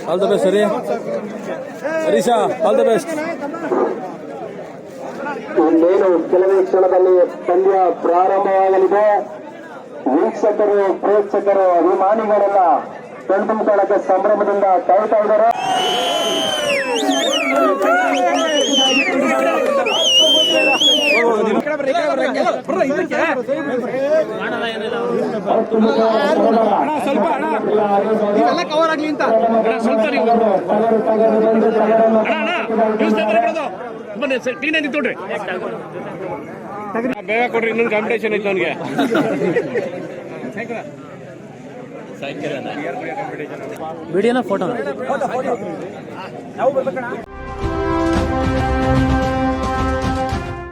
All the best ಸರಿ Harisha, all the best. ಇನ್ನೇನು ಕೆಲವೇ ಕ್ಷಣದಲ್ಲಿ ಪಂದ್ಯ ಪ್ರಾರಂಭವಾಗಲಿದೆ. ವೀಕ್ಷಕರು, ಪ್ರೇಕ್ಷಕರು, ಅಭಿಮಾನಿಗಳೆಲ್ಲ ಕಣ್ತುಂಬಿಕೊಳ್ಳಕ್ಕೆ ಸಂಭ್ರಮದಿಂದ ಕಾಯ್ತಾ ಇದ್ದಾರೆ. ಕವರ್ ಆಗ್ಲಿ ಅಂತ ಬೇಗ ಕೊಡ್ರಿ, ಇನ್ನೊಂದು ಕಾಂಪಿಟೇಷನ್ ಐತೆ ಅವನಿಗೆ. ವಿಡಿಯೋನ ಫೋಟೋ